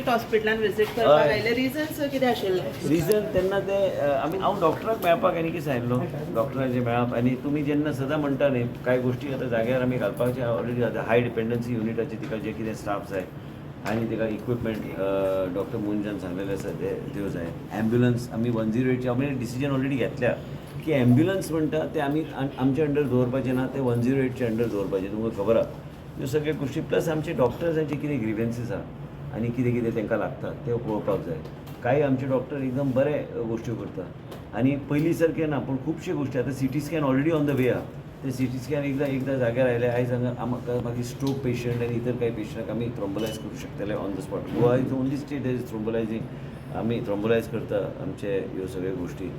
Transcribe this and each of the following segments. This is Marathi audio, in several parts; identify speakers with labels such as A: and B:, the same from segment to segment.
A: डिस्ट्रिक्ट हॉस्पिटलान विजीट करपाक आयले रिजन्स कितें आशिल्ले?
B: रिजन तेन्ना ते हांव डॉक्टराक मेळपाक आनी कितें सांगिल्लो डॉक्टरांचे मेळप आनी तुमी जेन्ना सदां म्हणटा न्ही कांय गोश्टी आतां जाग्यार आमी घालपाचे ऑलरेडी आतां हाय डिपेंडन्सी युनिटाचे तिका जे कितें स्टाफ जाय आनी तिका इक्विपमेंट डॉक्टर मुंजान सांगलेले आसा ते दिवं जाय. ॲम्ब्युलन्स आमी 108चे आमी डिसिजन ऑलरेडी घेतल्या की ॲम्ब्युलन्स म्हणटा ते आमी आमच्या अंडर दवरपाचे ना, ते 108चे अंडर दवरपाचे. तुमकां खबर आहा ह्यो सगळ्यो गोश्टी प्लस आमचे डॉक्टर्सांचे कितें ग्रिवेन्सीस आहा आनी कितें कितें तांकां लागता ते पळोवपाक जाय. कांय आमचे डॉक्टर एकदम बरे गोश्टी करता आनी पयलीं सारकें ना, पूण खुबश्यो गोश्टी आतां CT scan already on the way आहा. ते सिटी स्कॅन एकदां जाग्यार आयले आयज हांगा आमकां मागीर स्ट्रोक पेशंट आनी इतर काही पेशंटाक आमी थ्रोम्बोलायज करूं शकतले on the spot. Goa is only state is thrombolysing. आमी थ्रोम्बोलायज करता आमचे ह्यो सगळ्यो गोश्टी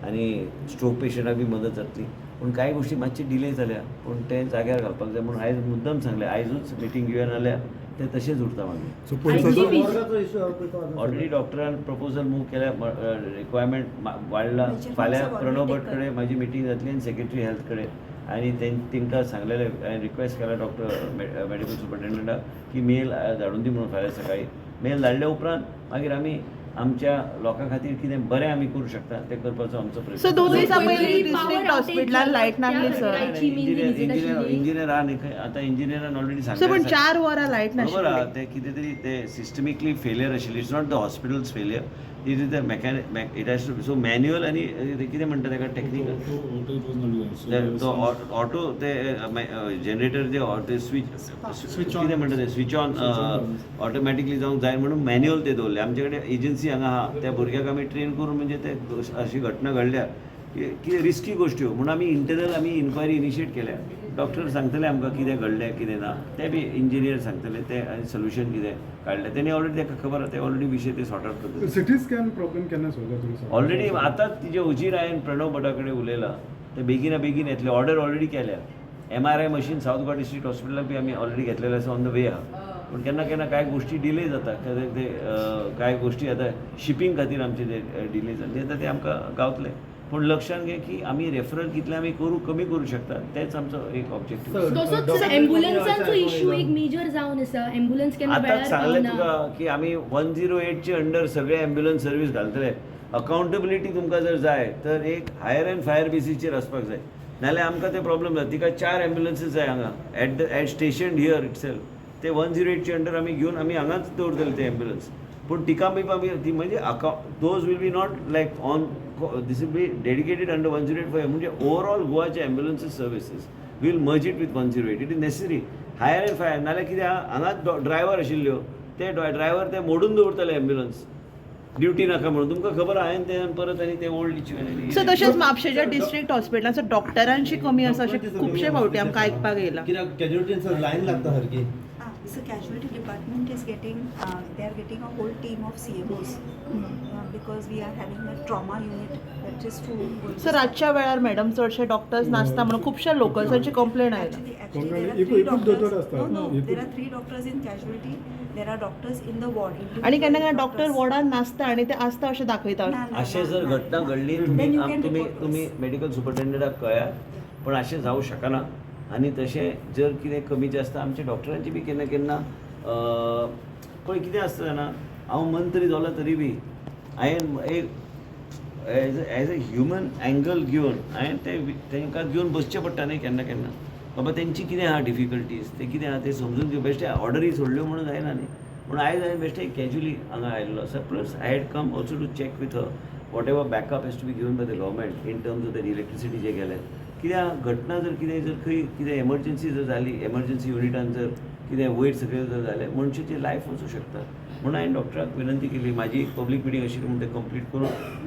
B: आनी स्ट्रोक पेशंटाक बी मदत जातली. पूण कांय गोश्टी मातशी डिले जाल्या पूण ते जाग्यार घालपाक जाय म्हणून आयज मुद्दम सांगलें. आयजूच मिटींग घेवन आल्या ते तशेंच उरता मागीर. ऑलरेडी डॉक्टरान प्रपोजल मूव केल्या, रिक्वायरमेंट वाडला. फाल्यां प्रणव भट कडेन म्हाजी मिटींग जातली आनी सेक्रेटरी हेल्थ कडेन आनी तांकां सांगलेलें हांवें रिक्वेस्ट केला डॉक्टर मेडिकल सुपरिटेंडंटाक की मेल धाडून दी म्हणून फाल्यां सकाळीं. मेल धाडल्या उपरांत मागीर आमी आमच्या लोकां खातीर कितें बरें आमी करूं शकता तें करपाचो आमचो प्रयत्न.
A: सो 2 दिसा पयलीं डिस्ट्रिक्ट हॉस्पिटलान लायट नासली सर.
B: इंजिनियर आहा न्ही खंय आतां इंजिनियरान ऑलरेडी
A: सो पण
B: सांगलें
A: 4 वरां लायट
B: खबर आहा
A: नाशिल्ली.
B: ते कितें तरी ते सिस्टमिकली फेलियर आशिल्ली. It's not the hospitals failure, it is the mechanic. It has to so manual आनी कितें म्हणटा ताका टेक्निकल तो ऑटो ते जनरेटर जे ते स्विच कितें म्हणटा ते स्विच ऑन ऑटोमॅटिकली जावंक जाय म्हणून मॅन्युअल ते दवरले. आमचे कडेन एजन्सी हांगा आहा, त्या भुरग्याक आमी ट्रेन करून म्हणजे ते अशी घटना घडल्या कितें रिस्की गोश्ट्यो म्हणून आमी इंटरनल आमी इन्क्वायरी इनिशिएट केल्या. डॉक्टर सांगतले आमकां कितें घडलें कितें ना ते बी इंजिनियर सांगतले ते आनी सोल्युशन कितें काडलें तेणी ऑलरेडी ताका खबर आहा ते ऑलरेडी विशय ते सॉर्ट आउट करतले.
C: सिटी स्कॅन प्रॉब्लेम केन्ना सॉल्व जातलो?
B: ऑलरेडी आतांच तिचे उजीर हांवें प्रणव भटा कडेन उलयलां ते बेगिना बेगीन येतले. ऑर्डर ऑलरेडी केल्या. MRI machine south Goa district हॉस्पिटलाक बी आमी ऑलरेडी घेतलेले आसा, ऑन द वे आहा. पूण केन्ना केन्ना कांय गोश्टी डिले जाता. ते कांय गोश्टी आतां शिपींग खातीर आमचे ते डिले जाता ते आमकां गावतले. पूण लक्षांत घे की आमी रेफरल कितले आमी कमी करूं शकता तेच आमचो एक ऑब्जेक्टीव.
D: तसोच ॲम्ब्युलन्सांचो इश्यू एक मेजर जावन आसा. ॲम्ब्युलन्स केन्ना
B: आतांच सांगलें तुका की आमी 108चे अंडर सगळे ॲम्ब्युलन्स सर्वीस घालतले. अकावंटेबिलिटी तुमकां जर जाय तर एक हायर एंड फायर बेसीचेर वचपाक जाय, नाल्यार आमकां ते प्रॉब्लेम जाता. तिका 4 ॲम्ब्युलन्सीस जाय हांगा एट स्टेशन हियर इटसेल्फ. ते 108चे अंडर आमी घेवन आमी हांगाच दवरतले ते ॲम्ब्युलन्स. पूण तिका बी ती म्हणजे those will be not like on this will be dedicated under 108 म्हणजे ओवरऑल गोवाचे ambulances services will merge it with 108. It is necessary hire and fire. नाल्यार कितें हांगाच ड्रायव्हर आशिल्ल्यो ते ड्रायव्हर ते मोडून दवरतले ॲम्ब्युलन्स ड्युटी नाका म्हणून. तुमकां खबर आहा हांवें ते परत आनी ते ओल्ड इश्यू.
A: सो तशेंच म्हापशेच्या डिस्ट्रिक्ट हॉस्पिटलान डॉक्टरांची कमी आसा अशें खुबशे फावटी आमकां आयकपाक येयलां.
E: कित्याक कॅज्युअलिटींचो लायन लागता सारकी.
F: So casualty department is getting, they are getting a whole team of CMOs because we are having a trauma unit that is full.
A: Sir रातच्या वेळार मॅडम चडशे डॉक्टर्स नासता म्हणून खुबशा लोकल्सांची कंप्लेंट आयला.
F: Actually there are 3 doctors. No, there are 3 doctors in casualty. There are doctors in the ward.
A: आणि केन्ना केन्ना डॉक्टर वॉर्डान नासता आणि ते आसता अशें दाखयता.
B: अशें जर घटना घडली तुम्ही मेडिकल सुपरिटेंडंटाक कळयात, पण अशें जावं शकना. आनी तशें जर कितें कमी जास्त आमच्या डॉक्टरांची बी केन्ना केन्ना पळय कितें आसता जाणा, हांव मंत्री जालो तरी बी हांवें एक एज अ ह्युमन एंगल घेवन हांवें तांकां घेवन बसचें पडटा न्ही केन्ना केन्ना. बाबा तेंची कितें आहा डिफिकल्टीज ते कितें आहा ते समजून घेवं. बेश्टे ऑर्डरी सोडल्यो म्हणून जायना न्ही. पूण आयज हांवें बेश्टे कॅज्युअली हांगा आयिल्लो आसा. Plus I had come also to check with whatever backup has to be given by the government in terms of the electricity जे गेले. कित्याक घटना जर खंय कितें एमर्जन्सी जर जाली, एमर्जन्सी युनिटान जर कितें वयर सकयल जर जालें मनशाची लायफ वचूं शकता. म्हणून हांवें डॉक्टराक विनंती केली. म्हाजी एक पब्लीक मिटींग आशिल्ली म्हणून तें कंप्लीट करून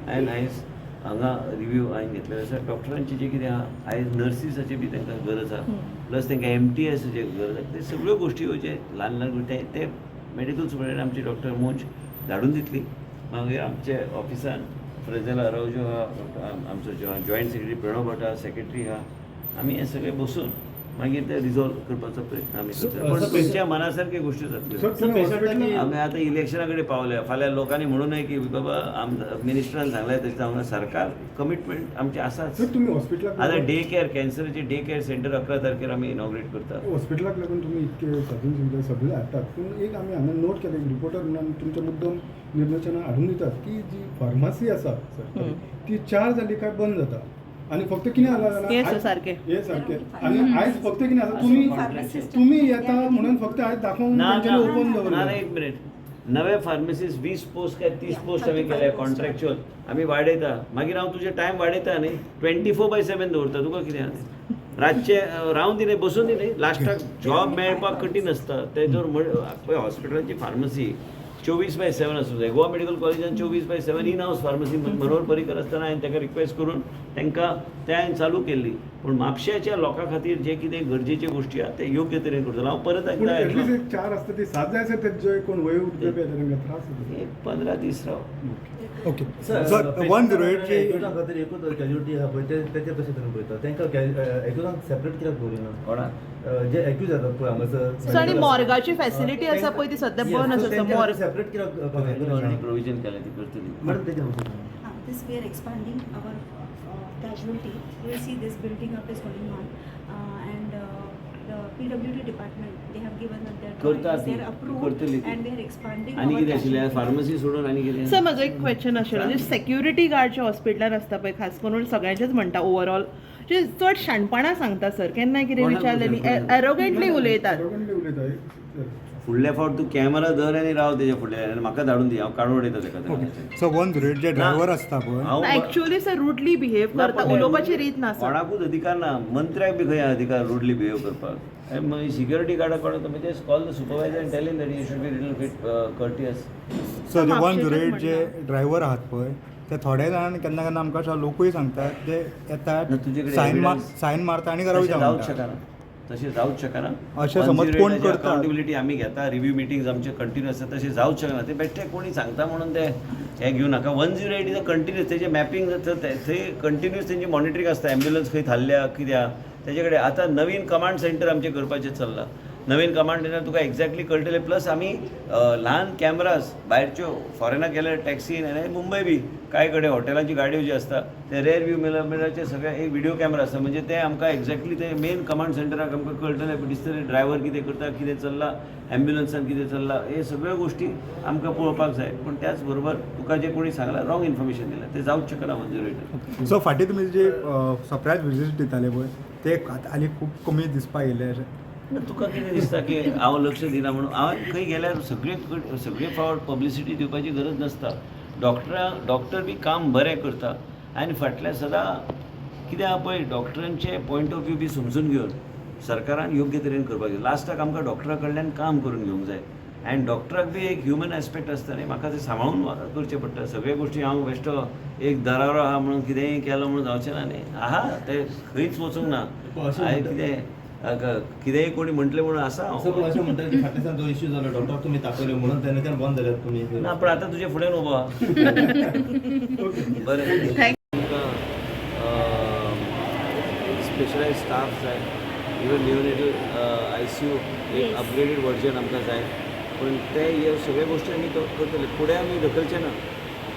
B: हांवें आयज हांगा रिव्यू हांवें घेतलेलो आसा. डॉक्टरांची जें कितें आहा आयज नर्सीसाची बी तांकां गरज आहा, प्लस तांकां MTSची गरज आहा. ते सगळ्यो गोश्टी जे ल्हान ल्हान गोश्टी ते मेडिकल सुपरिटेंडंट आमची डॉक्टर मुंज धाडून दितली. मागीर आमच्या ऑफिसान फ्रेझेला अरावजो आहा, आमचो जॉयंट सेक्रेटरी प्रणव भट आहा, सेक्रेटरी आहा. आमी हे सगळे बसून मागीर ते रिझॉल्व करपाचो प्रयत्न आमी करता
E: सर,
B: पण
E: सर,
B: तुमच्या मनासार काही गोष्टी जातल्यो
C: सर तुम्ही हॉस्पिटलाक
B: आमी आतां इलेक्शना कडेन पावल्या फाल्यां लोकांनी म्हणू नये की बाबा मिनिस्टरान सांगलें तशें जावंक ना सरकार कमिटमेंट आमची आसाच
C: सर तुम्ही हॉस्पिटलाक
B: आतां डे केअर कॅन्सराचे डे केअर सेंटर 11 तारखेर आमी इनॉग्रेट करता
C: हॉस्पिटलाक लागून तुम्ही इतके साधन सुविधा सगळे हाडटात पूण एक आमी हांगा नोट केलें एक रिपोर्टर म्हणून तुमच्या मुद्दम निर्देशना हाडून दितात की जी फार्मासी आसा सर ती 4 जाली काय बंद जाता आणि फक्त कितें जाला
A: Yes, sir, सारकें.
C: हे सारकें आणि आयज फक्त कितें आसा तुम्ही येता म्हणून फक्त आयज दाखोवन
B: ना
C: तेंच्यांनी ओपन
B: ना
C: दवरला
B: एक मिनिट नवे फार्मासीस 20 पोस्ट काय 30 पोस्ट आमी केल्या कॉन्ट्रॅक्च्युअल आमी वाडयता मागीर हांव तुजे टायम वाडयता न्ही 24/7 दवरता तुका कितें आहा रातचे रावून दी न्ही बसून दी न्ही लास्टाक जॉब मेळपाक कठीण आसता तेजोर पळय हॉस्पिटलांची फार्मसी 24/7 आसूं जाय गोवा मेडिकल कॉलेजान 24/7 in house pharmacy Manohar Parrikar आसतना हांवें ताका रिक्वेस्ट करून तांकां ते हांवें चालू केल्ली पूण म्हापश्याच्या लोकां खातीर जे कितें गरजेचे गोष्टी आहा ते योग्य तरेन करतलो हांव परत
C: पूण
B: एकदा
C: एटलीस्ट
B: येतलो.
C: एक 4 आसता ती 7 जाय आसत तेजे कोण वयोवृद्ध बी येता तांकां त्रास जाता
B: एक 15 दीस राव
G: ओके
E: सर
G: सर 108 ची
E: एकूच खातीर एकूच कॅज्युलिटी आहा पळय तेचे कशें तरेन पळयता तांकां एकूच सेपरेट कित्याक दवरिना
B: कोणाक
E: जे एक्यूज जातात पळय हांगासर
A: सर आणि मॉर्गाची फॅसिलिटी आसा पळय ती सध्या बंद आसा मॉर्ग
E: सेपरेट कित्याक
B: ऑलरेडी प्रोविजन केलें ती करतली
E: मॅडम तेच्या बद्दल
F: This we are expanding our casualty. You will see this building up is going on, and the PWD department they have given us their
B: करतात
F: drawings, they are
B: ती,
F: approved,
B: करतली ती.
F: and we are expanding
B: आनी
F: our
B: कितें आशिल्लें
F: casualty.
B: फार्मसी सोडून आनी कितें
A: सर म्हजो एक क्वेश्चन आशिल्लो जे सेक्युरिटी गार्ड जे हॉस्पिटलान आसता पळय खास करून सगळ्यांचेच म्हणटा ओवरऑल जे चड शाणपणां सांगता सर केन्नाय कितें
B: कोणाक
A: विचारलें न्ही
B: विचारता?
A: एरोगेंटली उलयतात
C: दोगांनी उलयता
B: फुडल्या फावट तूं कॅमेरा धर आनी राव तेच्या फुडल्या आनी म्हाका धाडून दी हांव काडून उडयता तेका
G: सो 108 जे ड्रायव्हर असता पळय
B: हांव
A: ऍक्च्युअली सर रुडली बिहेव
B: ना,
A: करता
B: पण
A: उलोवपाची रीत ना सर
B: कोणाकूच अधिकार ना मंत्र्याक बी खंय अधिकार रुडली बिहेव करपाक मागीर सिक्युरिटी गार्डाक कोणाक म्हणजे call the supervisor and tell him that you should be little bit courteous
G: so जे
A: म्हापशेचेच
G: 108 जे
A: म्हणटा.
G: ड्रायव्हर आहात पळय ते थोडे जाण केन्ना केन्ना आमकां अशा लोकूय सांगतात जे येतात
B: ना, तुजे कडेन evidence?
G: सायन मारता आनी घरा
B: तशें
G: वयता
B: जावंच
G: म्हणटा.
B: शकना तशें जावंच शकना
G: अशें समज कोण करता?
B: अकाउंटेबिलिटी आमी घेता रिव्ह्यू मिटींग्स आमचे कंटिन्यू आसता तशें जावंच शकना ते बेश्टे कोणी सांगता म्हणून ते हे घेवं नाका 108 इज अ कंटिन्यूस तेजें मॅपिंग जाता थंय कंटिन्यूस तेंची मॉनिटरींग आसता एम्ब्युलन्स खंय थारल्या कित्याक तेजे कडेन आतां नवीन कमांड सेंटर आमचें करपाचें चल्लां नवीन कमांड सेंटर तुका एक्झॅक्टली कळटलें प्लस आमी ल्हान कॅमेराज भायरच्यो फॉरेनाक गेल्यार टॅक्सीन आनी मुंबय बी कांय कडेन हॉटेलांची गाडयो ज्यो आसता ते रेअर व्यू मिरराचेर सगळे एक व्हिडिओ कॅमेरा आसता म्हणजे ते आमकां एक्झॅक्टली ते मेन कमांड सेंटराक आमकां कळटलें दिसतलें ड्रायव्हर कितें करता कितें चल्लां एम्ब्युलन्सान कितें चल्लां हे सगळ्यो गोश्टी आमकां पळोवपाक जाय पूण त्याच बरोबर तुका जे कोणी सांगलां रॉंग इन्फॉर्मेशन दिलां ते जावंच शकना 108
G: सो फाटीं तुमी जे सरप्रायज विजीट दिताले पळय ते आनी खूब कमी दिसपाक येयले अशें
B: तुका कितें दिसता की हांव लक्ष दिना म्हणून हांव खंय गेल्यार सगळे फावट पब्लिसिटी दिवपाची गरज नासता डॉक्टर बी काम बरें करता आनी फाटल्या सदां कितें आहा पळय डॉक्टरांचे पॉयंट ऑफ व्यू बी समजून घेवन सरकारान योग्य तरेन करपाक जाय लास्टाक आमकां डॉक्टरा कडल्यान काम करून घेवंक जाय आनी डॉक्टराक बी एक ह्युमन एस्पेक्ट आसता न्ही म्हाका ते सांबाळून करचें पडटा सगळे गोश्टी हांव बेश्टो एक दरारो आहा म्हणून कितेंय केलो म्हणून जावचें ना न्ही आहा ते खंयच वचूंक ना हांवें कितेंय कोणी म्हटलें म्हणून आसा
E: असं पण अशें म्हणटात की फाटल्यासान जो इश्यू जालो डॉक्टर तुमी तापयले म्हणून तेन्ना बंद जाल्यात तुमी
B: ना पण आता तुझ्या फुड्यान उबो आहा बरें तुमकां स्पेशलायज स्टाफ जाय इवन न्यूनेटल ICU एक अपग्रेडेड वर्जन आमकां जाय पूण ते ह्यो सगळ्यो गोश्टी आमी करतले फुडें आमी ढकलचे ना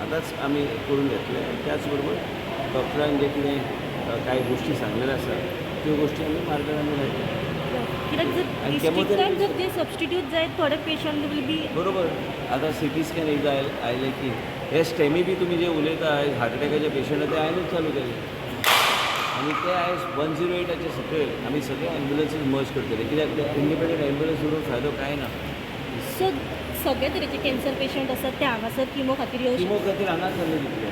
B: आतांच आमी करून घेतले त्याच बरोबर डॉक्टरान जे कितें कांय गोश्टी सांगलेल्यो आसा त्यो गोश्टी आमी मार्गान लायतले
D: कित्याक जर
B: आणि
D: डिस्ट्रिक्टान
B: chemotherapy-
D: जर ते सबस्टिट्यूट जायत थोडे पेशंट वील बी
B: बरोबर आता CT स्कॅन एकदा आयले की हे स्टेमी बी तुमी जे उलयता हार्ट अटॅकाचे पेशंट ते हांवेंच चालू केले आनी ते आयज 108चे सकयल आमी सगळे एम्ब्युलन्सीस मर्ज करतले कित्याक ते इंडिपेंडंट एम्ब्युलन्स सोडून फायदो कांय ना
D: सो सगळे तरेचे कॅन्सर पेशंट आसात ते हांगासर किमो खातीर येवं
B: किमो खातीर हांगाच जाल्ले तितले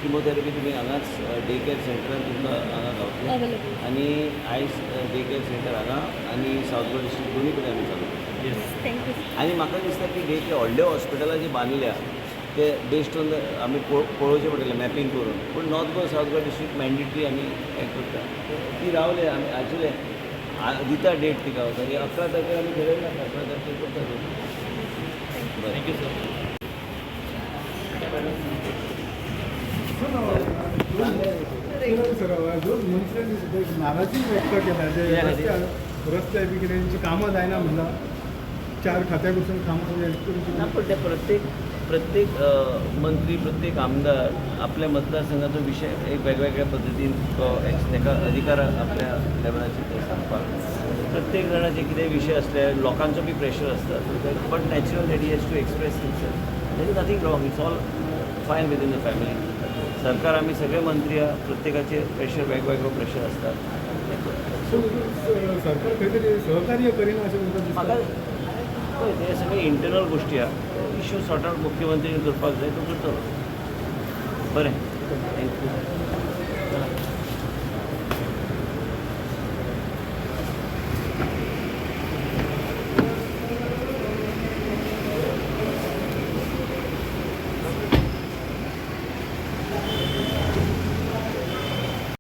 B: किमोथेरपी तुमी हांगाच डे केअर सेंटरान तुमकां हांगा गावतले
D: अवेलेबल
B: आनी आयज डे केअर सेंटर हांगा आनी सावथ गोवा डिस्ट्रिक्ट दोनूय कडेन आमी चालू करता
D: थँक्यू
B: आनी म्हाका दिसता की डे केअर व्हडले हॉस्पिटलां जी बांदल्या ते बेस्ड ऑन आमी पळोवचें पडटलें मॅपींग करून पूण north Goa south Goa district mandatory आमी हें करता ती रावले आमी आशिल्ले दिता डेट तिका वता 11 तारखेर आमी ठरयला 11 तारखेर करता थँक्यू सर
C: सर दोन मंत्र्यांनी सुद्धा एक नाराजी व्यक्त केला जे रस्त्या बी कितें तेंची कामां जायना म्हणला 4 खात्यापासून कामां
B: ना पण त्या प्रत्येक मंत्री प्रत्येक आमदार आपल्या मतदारसंघाचो विषय एक वेगवेगळ्या पद्दतीन ताका अधिकार आपल्या लेवलाचेर ते सांगपाक प्रत्येक जाणाचे कितें विशय असले लोकांचो बी प्रेशर आसता but natural that he has to express himself there is nothing wrong it's all fine within the family सरकार आमी सगळे मंत्री आहा प्रत्येकाचे प्रेशर वेगवेगळो प्रेशर आसता
C: सरकार खंय तरी सहकार्य करिना अशें तुमकां
B: म्हाका
C: दिसता
B: पळय ते सगळे इंटरनल गोश्टी आहा इश्यू सॉर्ट आवट मुख्यमंत्र्यांनी करपाक जाय तो करतलो बरें थँक्यू